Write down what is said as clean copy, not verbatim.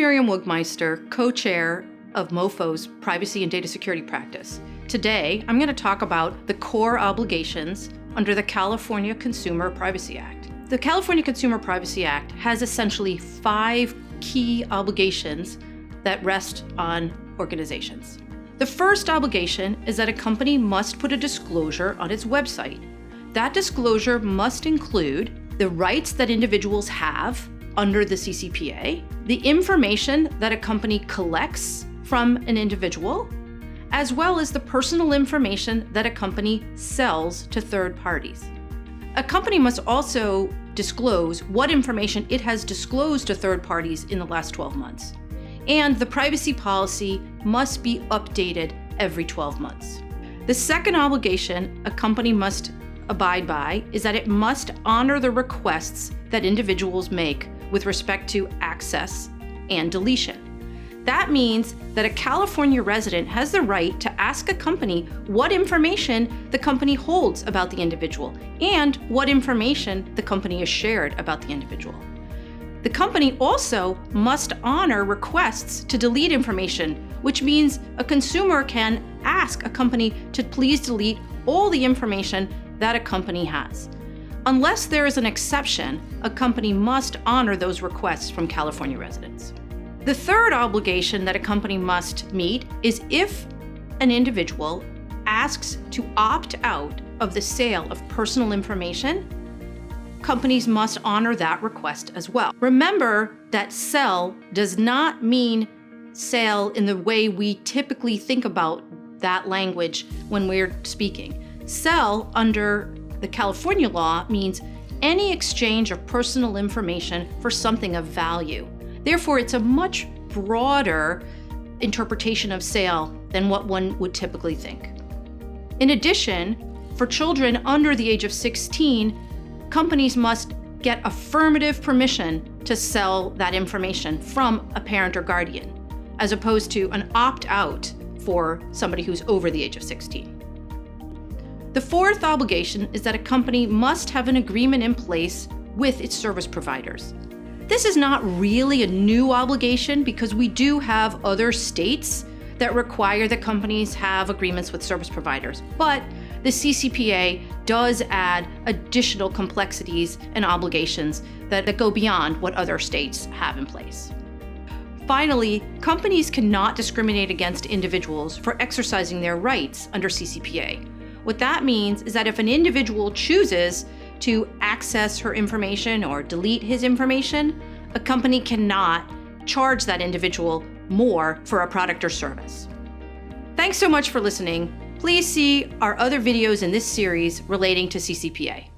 Miriam Wugmeister, co-chair of MoFo's Privacy and Data Security Practice. Today, I'm going to talk about the core obligations under the California Consumer Privacy Act. The California Consumer Privacy Act has essentially 5 key obligations that rest on organizations. The first obligation is that a company must put a disclosure on its website. That disclosure must include the rights that individuals have under the CCPA, the information that a company collects from an individual, as well as the personal information that a company sells to third parties. A company must also disclose what information it has disclosed to third parties in the last 12 months. And the privacy policy must be updated every 12 months. The second obligation a company must abide by is that it must honor the requests that individuals make with respect to access and deletion. That means that a California resident has the right to ask a company what information the company holds about the individual and what information the company has shared about the individual. The company also must honor requests to delete information, which means a consumer can ask a company to please delete all the information that a company has. Unless there is an exception, a company must honor those requests from California residents. The third obligation that a company must meet is if an individual asks to opt out of the sale of personal information, companies must honor that request as well. Remember that sell does not mean sale in the way we typically think about that language when we're speaking. Sell under the California law means any exchange of personal information for something of value. Therefore, it's a much broader interpretation of sale than what one would typically think. In addition, for children under the age of 16, companies must get affirmative permission to sell that information from a parent or guardian, as opposed to an opt-out for somebody who's over the age of 16. The fourth obligation is that a company must have an agreement in place with its service providers. This is not really a new obligation because we do have other states that require that companies have agreements with service providers, but the CCPA does add additional complexities and obligations that go beyond what other states have in place. Finally, companies cannot discriminate against individuals for exercising their rights under CCPA. What that means is that if an individual chooses to access her information or delete his information, a company cannot charge that individual more for a product or service. Thanks so much for listening. Please see our other videos in this series relating to CCPA.